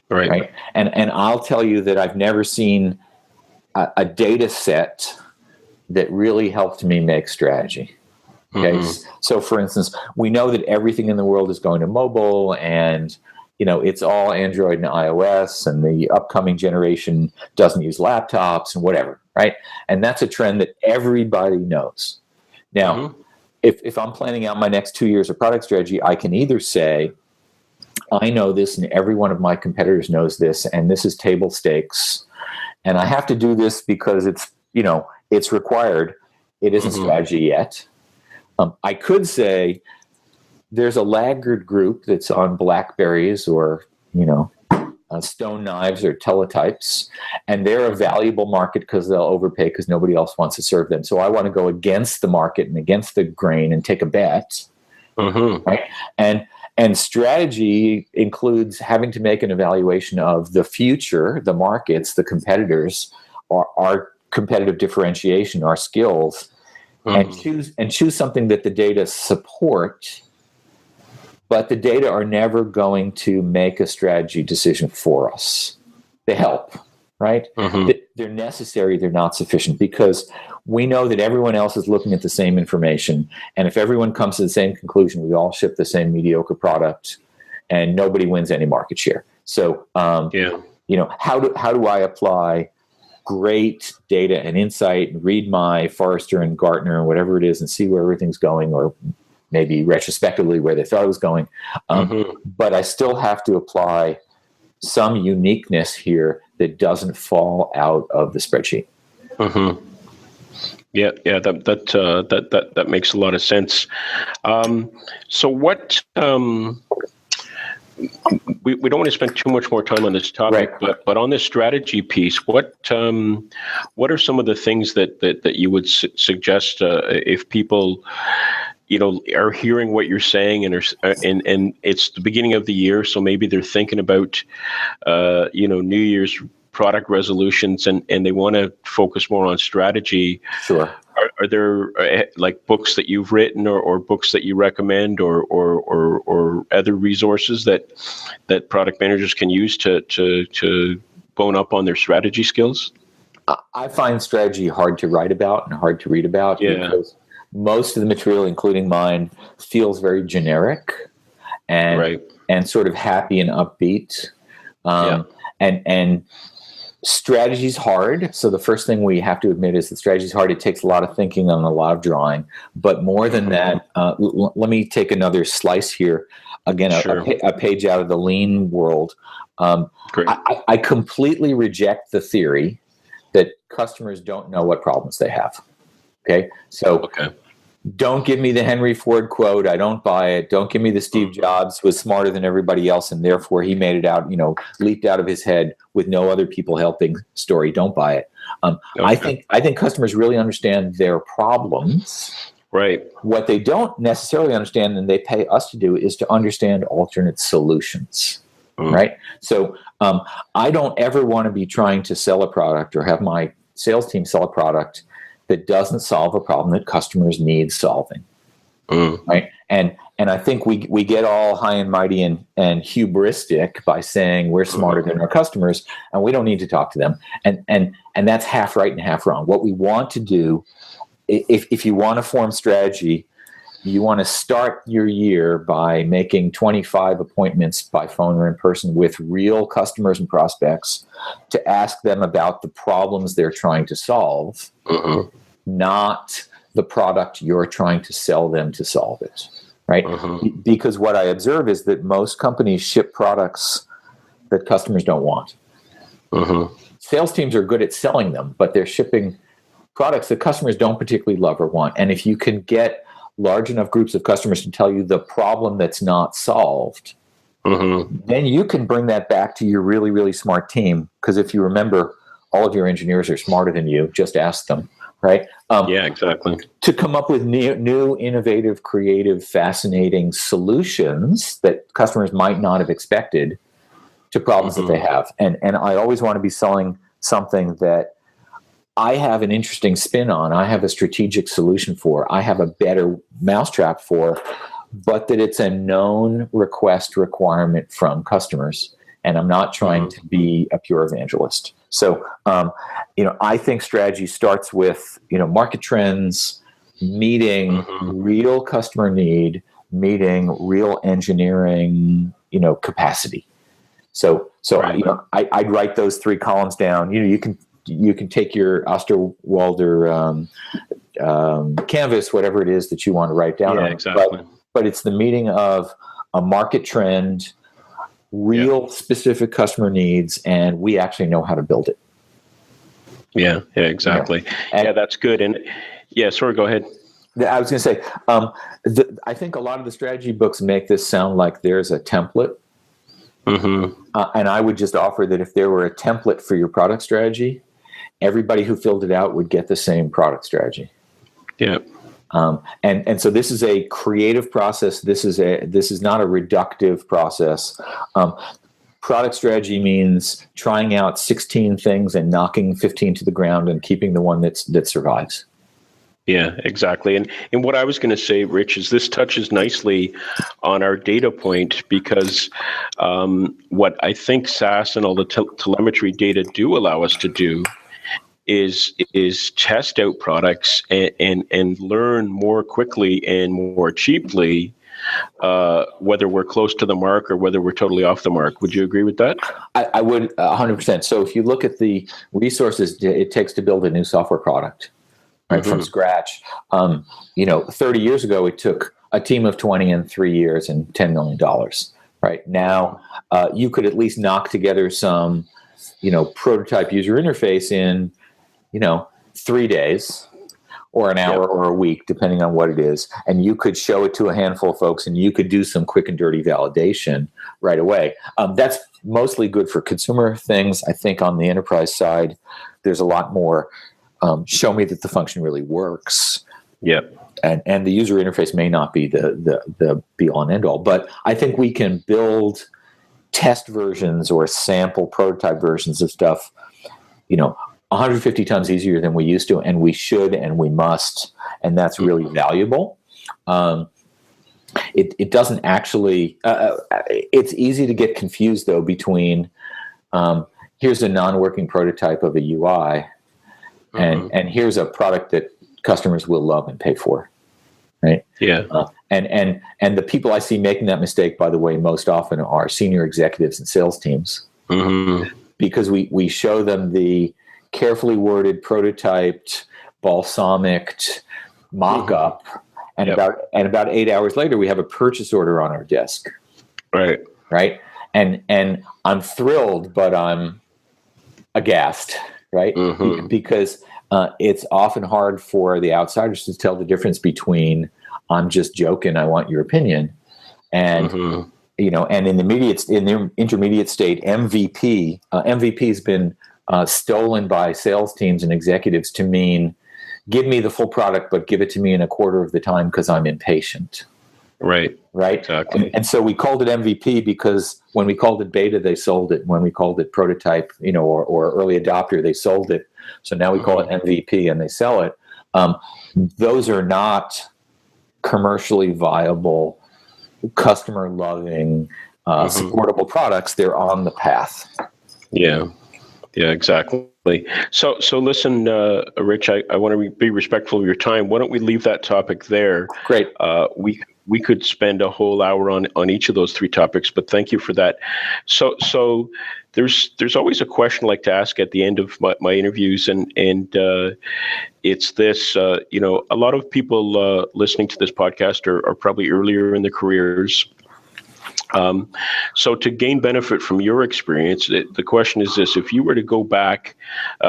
[SPEAKER 4] Right. And I'll tell you that I've never seen a data set that really helped me make strategy. Okay. So for instance, we know that everything in the world is going to mobile and, it's all Android and iOS, and the upcoming generation doesn't use laptops and whatever. Right. And that's a trend that everybody knows. Now, if I'm planning out my next 2 years of product strategy, I can either say, I know this and every one of my competitors knows this, and this is table stakes, and I have to do this because it's required. It isn't strategy yet. I could say there's a laggard group that's on BlackBerries or stone knives or teletypes, and they're a valuable market because they'll overpay because nobody else wants to serve them. So I want to go against the market and against the grain and take a bet. Right? And strategy includes having to make an evaluation of the future, the markets, the competitors, our competitive differentiation, our skills, and choose something that the data support. But the data are never going to make a strategy decision for us. They help, right? They're necessary. They're not sufficient because we know that everyone else is looking at the same information. And if everyone comes to the same conclusion, we all ship the same mediocre product and nobody wins any market share. So, how do I apply great data and insight and read my Forrester and Gartner and whatever it is and see where everything's going, or maybe retrospectively where they thought it was going. But I still have to apply some uniqueness here that doesn't fall out of the spreadsheet.
[SPEAKER 2] Yeah, that makes a lot of sense. So what? We don't want to spend too much more time on this topic, but on this strategy piece, what are some of the things that you would suggest if people are hearing what you're saying and it's the beginning of the year, so maybe they're thinking about New Year's product resolutions and they want to focus more on strategy.
[SPEAKER 4] Sure.
[SPEAKER 2] Are there like books that you've written or books that you recommend or other resources that product managers can use to bone up on their strategy skills?
[SPEAKER 4] I find strategy hard to write about and hard to read about because most of the material, including mine, feels very generic and sort of happy and upbeat. And strategy is hard. So the first thing we have to admit is that strategy is hard. It takes a lot of thinking and a lot of drawing. But more than that, let me take another slice here. Again, a page out of the lean world. I completely reject the theory that customers don't know what problems they have. Okay, so don't give me the Henry Ford quote. I don't buy it. Don't give me the Steve Jobs was smarter than everybody else and therefore he made it out, leaped out of his head with no other people helping story. Don't buy it. I think customers really understand their problems.
[SPEAKER 2] Right.
[SPEAKER 4] What they don't necessarily understand and they pay us to do is to understand alternate solutions. Right. So I don't ever want to be trying to sell a product or have my sales team sell a product that doesn't solve a problem that customers need solving. Right. And I think we get all high and mighty and hubristic by saying we're smarter than our customers and we don't need to talk to them. And that's half right and half wrong. What we want to do, if you want to form strategy, you want to start your year by making 25 appointments by phone or in person with real customers and prospects to ask them about the problems they're trying to solve, not the product you're trying to sell them to solve it, right? Because what I observe is that most companies ship products that customers don't want. Sales teams are good at selling them, but they're shipping products that customers don't particularly love or want. And if you can get large enough groups of customers to tell you the problem that's not solved, then you can bring that back to your really, really smart team. Because if you remember, all of your engineers are smarter than you. Just ask them, right?
[SPEAKER 2] Yeah, exactly.
[SPEAKER 4] To come up with new, innovative, creative, fascinating solutions that customers might not have expected to problems that they have. And I always want to be selling something that I have an interesting spin on, I have a strategic solution for, I have a better mousetrap for, but that it's a known requirement from customers. And I'm not trying to be a pure evangelist. So, I think strategy starts with, market trends, meeting real customer need, meeting real engineering, capacity. So
[SPEAKER 2] Right.
[SPEAKER 4] I'd write those 3 columns down. You can take your Osterwalder canvas, whatever it is that you want to write down.
[SPEAKER 2] Yeah,
[SPEAKER 4] on,
[SPEAKER 2] exactly.
[SPEAKER 4] But it's the meeting of a market trend, real specific customer needs, and we actually know how to build it.
[SPEAKER 2] Yeah, exactly.
[SPEAKER 4] And
[SPEAKER 2] that's good. And sorry, go ahead.
[SPEAKER 4] I was going to say, I think a lot of the strategy books make this sound like there's a template. And I would just offer that if there were a template for your product strategy, everybody who filled it out would get the same product strategy.
[SPEAKER 2] Yeah.
[SPEAKER 4] And so this is a creative process. This is not a reductive process. Product strategy means trying out 16 things and knocking 15 to the ground and keeping the one that survives.
[SPEAKER 2] Yeah, exactly. And what I was going to say, Rich, is this touches nicely on our data point, because what I think SaaS and all the telemetry data do allow us to do is test out products and learn more quickly and more cheaply whether we're close to the mark or whether we're totally off the mark. Would you agree with that?
[SPEAKER 4] I would 100%. So if you look at the resources it takes to build a new software product, right, from scratch, 30 years ago, it took a team of 20 in 3 years and $10 million. Right now, you could at least knock together some, prototype user interface in, 3 days or an hour or a week, depending on what it is. And you could show it to a handful of folks and you could do some quick and dirty validation right away. That's mostly good for consumer things. I think on the enterprise side, there's a lot more show me that the function really works.
[SPEAKER 2] Yep.
[SPEAKER 4] And the user interface may not be the be all and end all, but I think we can build test versions or sample prototype versions of stuff, 150 times easier than we used to, and we should and we must, and that's really valuable. It doesn't actually. It's easy to get confused though between here's a non-working prototype of a UI, and here's a product that customers will love and pay for, right?
[SPEAKER 2] Yeah.
[SPEAKER 4] And the people I see making that mistake, by the way, most often are senior executives and sales teams, because we show them the carefully worded, prototyped, balsamic mock-up, and about 8 hours later, we have a purchase order on our desk. Right. And I'm thrilled, but I'm aghast, right? Because it's often hard for the outsiders to tell the difference between I'm just joking, I want your opinion, and and in the intermediate state, MVP has been stolen by sales teams and executives to mean give me the full product, but give it to me in a quarter of the time because I'm impatient.
[SPEAKER 2] Right.
[SPEAKER 4] Exactly. And so we called it MVP because when we called it beta, they sold it. When we called it prototype, or early adopter, they sold it. So now we call it MVP and they sell it. Those are not commercially viable, customer loving, supportable products. They're on the path.
[SPEAKER 2] Yeah, exactly. So listen, Rich, I want to be respectful of your time. Why don't we leave that topic there?
[SPEAKER 4] Great.
[SPEAKER 2] We could spend a whole hour on each of those 3 topics, but thank you for that. So there's always a question I like to ask at the end of my interviews, and it's this, a lot of people listening to this podcast are probably earlier in their careers. So to gain benefit from your experience, the question is this: if you were to go back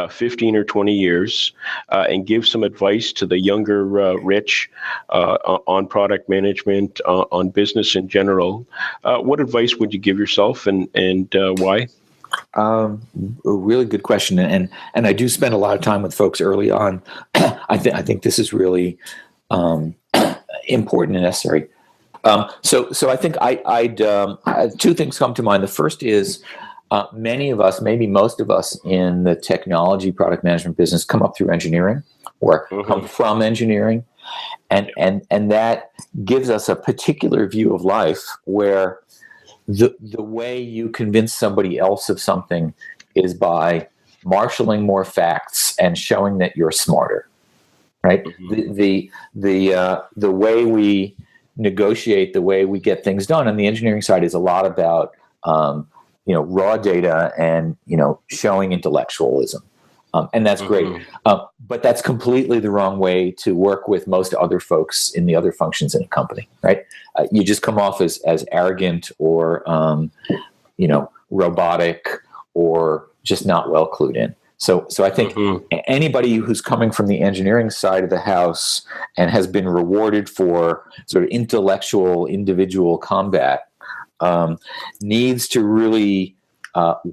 [SPEAKER 2] 15 or 20 years and give some advice to the younger Rich on product management, on business in general, what advice would you give yourself, and why?
[SPEAKER 4] A really good question, and I do spend a lot of time with folks early on. I think this is really important and necessary. So I think I'd two things come to mind. The first is many of us, maybe most of us in the technology product management business, come up through engineering or come from engineering, and that gives us a particular view of life where the way you convince somebody else of something is by marshaling more facts and showing that you're smarter, right? The way we negotiate, the way we get things done on the engineering side is a lot about raw data and showing intellectualism, and that's great. But that's completely the wrong way to work with most other folks in the other functions in a company, right? You just come off as arrogant or robotic or just not well clued in. So I think anybody who's coming from the engineering side of the house and has been rewarded for sort of intellectual individual combat needs to really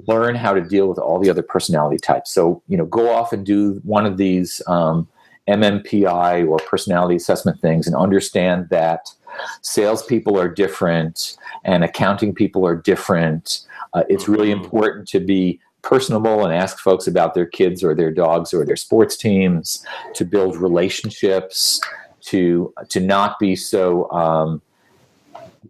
[SPEAKER 4] learn how to deal with all the other personality types. So, go off and do one of these MMPI or personality assessment things and understand that salespeople are different and accounting people are different. It's really important to be personable and ask folks about their kids or their dogs or their sports teams, to build relationships, to not be so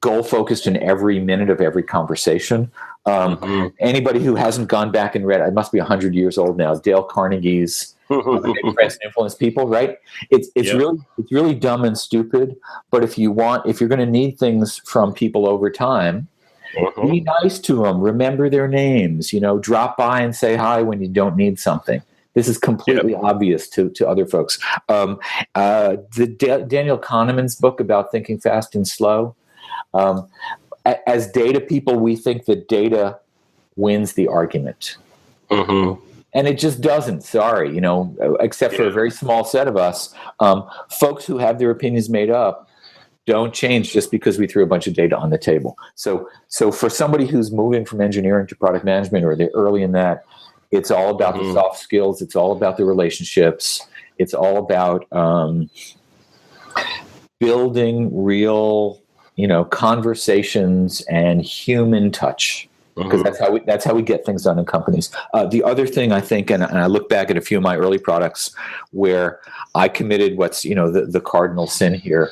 [SPEAKER 4] goal focused in every minute of every conversation. Anybody who hasn't gone back and read, I must be 100 years old now, Dale Carnegie's Influence and Influence People, right? It's really dumb and stupid. But if you're going to need things from people over time, be nice to them. Remember their names. Drop by and say hi when you don't need something. This is completely obvious to other folks. Daniel Kahneman's book about thinking fast and slow. As data people, we think that data wins the argument. And it just doesn't. Sorry, except for a very small set of us. Folks who have their opinions made up don't change just because we threw a bunch of data on the table. So for somebody who's moving from engineering to product management, or they're early in that, it's all about the soft skills. It's all about the relationships. It's all about building real, conversations and human touch, because that's how we get things done in companies. The other thing I think, and I look back at a few of my early products where I committed what's the cardinal sin here.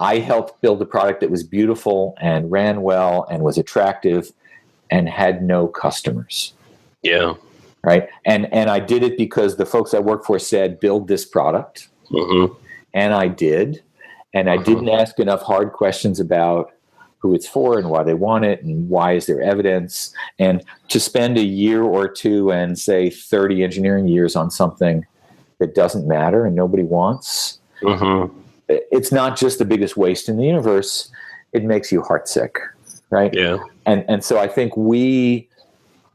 [SPEAKER 4] I helped build a product that was beautiful and ran well and was attractive and had no customers. Yeah. Right. And I did it because the folks I worked for said, build this product. And I did. And I didn't ask enough hard questions about who it's for and why they want it and why is there evidence. And to spend a year or two and say 30 engineering years on something that doesn't matter and nobody wants, it's not just the biggest waste in the universe. It makes you heartsick, right? Yeah. And so I think we,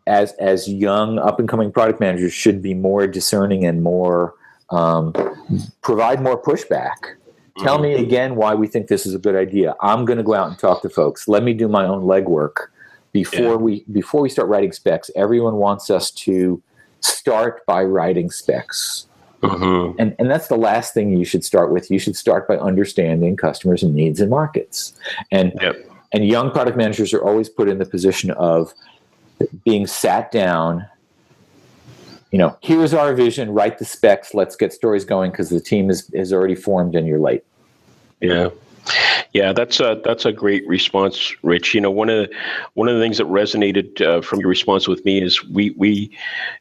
[SPEAKER 4] as young up-and-coming product managers, should be more discerning and more provide more pushback. Tell me again why we think this is a good idea. I'm going to go out and talk to folks. Let me do my own legwork before we start writing specs. Everyone wants us to start by writing specs. And that's the last thing you should start with. You should start by understanding customers and needs and markets. And young product managers are always put in the position of being sat down. Here's our vision, write the specs, let's get stories going because the team is already formed and you're late. Yeah, that's a great response, Rich. One of the things that resonated from your response with me is we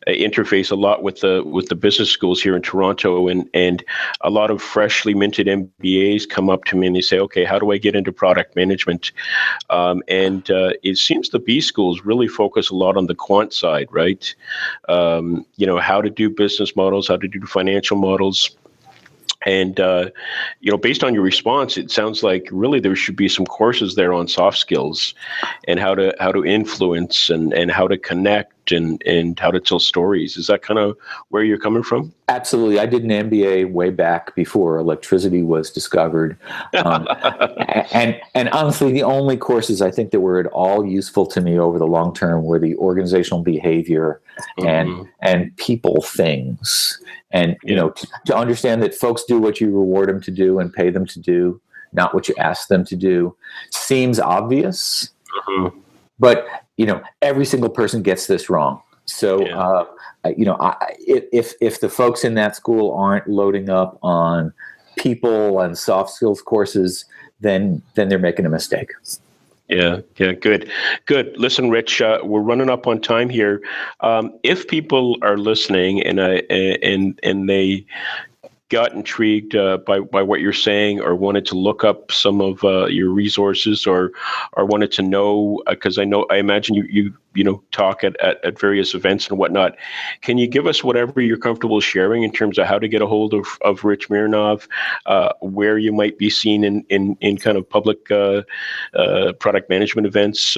[SPEAKER 4] interface a lot with the business schools here in Toronto, and a lot of freshly minted MBAs come up to me and they say, "Okay, how do I get into product management?" And it seems the B schools really focus a lot on the quant side, right? How to do business models, how to do financial models. And, based on your response, it sounds like really there should be some courses there on soft skills and how to influence and how to connect
[SPEAKER 2] and how to tell stories. Is that kind of where you're coming from?
[SPEAKER 4] Absolutely. I did an MBA way back before electricity was discovered. And honestly, the only courses I think that were at all useful to me over the long term were the organizational behavior and people things. And, to understand that folks do what you reward them to do and pay them to do, not what you ask them to do, seems obvious. But, every single person gets this wrong. So, if the folks in that school aren't loading up on people and soft skills courses, then they're making a mistake.
[SPEAKER 2] Yeah, good. Listen, Rich, we're running up on time here. If people are listening and they got intrigued by what you're saying, or wanted to look up some of your resources, or wanted to know, because I imagine you talk at various events and whatnot, can you give us whatever you're comfortable sharing in terms of how to get a hold of Rich Mironov, where you might be seen in kind of public product management events,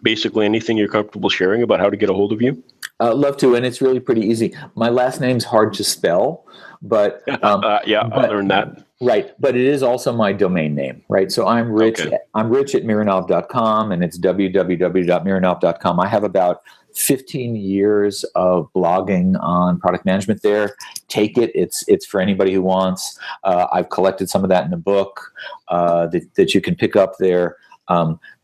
[SPEAKER 2] basically anything you're comfortable sharing about how to get a hold of you?
[SPEAKER 4] Love to, and it's really pretty easy. My last name's hard to spell, but
[SPEAKER 2] I learned that.
[SPEAKER 4] Right, but it is also my domain name, right? So I'm Rich. Okay. I'm Rich at Mironov.com, and it's www.mironov.com. I have about 15 years of blogging on product management there. Take it; it's for anybody who wants. I've collected some of that in a book that you can pick up there.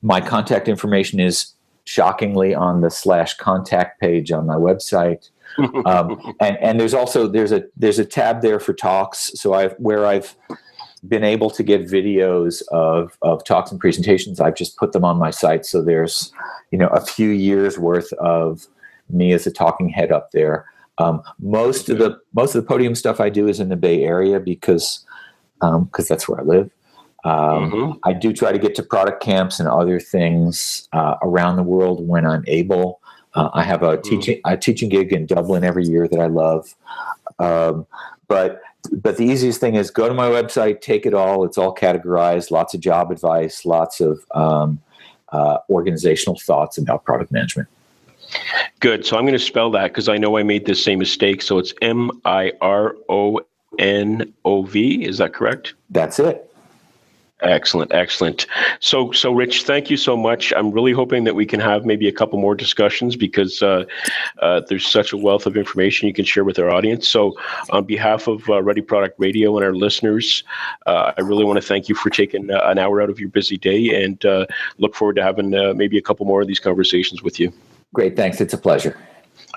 [SPEAKER 4] My contact information is shockingly on the /contact page on my website. And there's a tab there for talks. So I've been able to get videos of talks and presentations. I've just put them on my site. So there's, a few years worth of me as a talking head up there. Most of the podium stuff I do is in the Bay Area because that's where I live. I do try to get to product camps and other things around the world when I'm able. I have a teaching gig in Dublin every year that I love. But the easiest thing is go to my website, take it all. It's all categorized, lots of job advice, lots of organizational thoughts about product management.
[SPEAKER 2] Good. So I'm going to spell that because I know I made this same mistake. So it's Mironov. Is that correct?
[SPEAKER 4] That's it.
[SPEAKER 2] Excellent. So Rich, thank you so much. I'm really hoping that we can have maybe a couple more discussions because there's such a wealth of information you can share with our audience. So on behalf of Ready Product Radio and our listeners, I really want to thank you for taking an hour out of your busy day, and look forward to having maybe a couple more of these conversations with you.
[SPEAKER 4] Great. Thanks. It's a pleasure.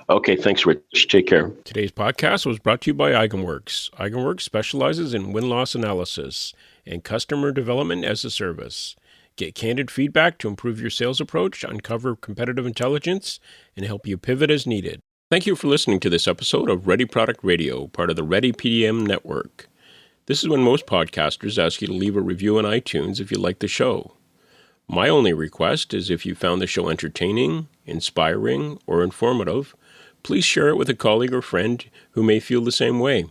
[SPEAKER 2] Okay, thanks, Rich. Take care.
[SPEAKER 10] Today's podcast was brought to you by Eigenworks. Eigenworks specializes in win-loss analysis and customer development as a service. Get candid feedback to improve your sales approach, uncover competitive intelligence, and help you pivot as needed. Thank you for listening to this episode of Ready Product Radio, part of the Ready PDM network. This is when most podcasters ask you to leave a review on iTunes if you like the show. My only request is if you found the show entertaining, inspiring, or informative, please share it with a colleague or friend who may feel the same way.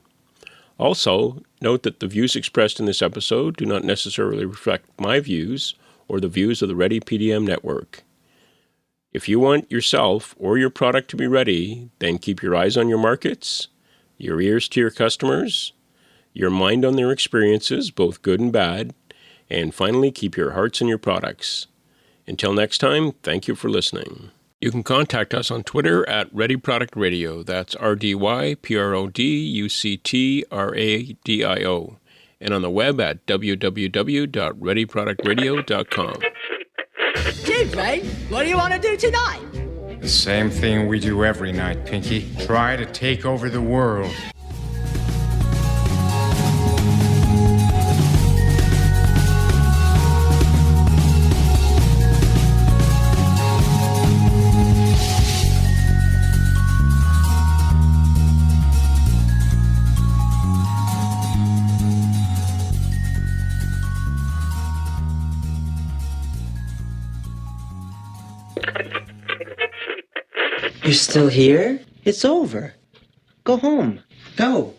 [SPEAKER 10] Also, note that the views expressed in this episode do not necessarily reflect my views or the views of the Ready PDM network. If you want yourself or your product to be ready, then keep your eyes on your markets, your ears to your customers, your mind on their experiences, both good and bad, and finally, keep your hearts in your products. Until next time, thank you for listening. You can contact us on Twitter at Ready Product Radio. That's RDYPRODUCTRADIO. And on the web at www.readyproductradio.com.
[SPEAKER 11] Gee, Ray, what do you want to do tonight?
[SPEAKER 12] The same thing we do every night, Pinky. Try to take over the world.
[SPEAKER 11] You're still here? It's over. Go home. Go.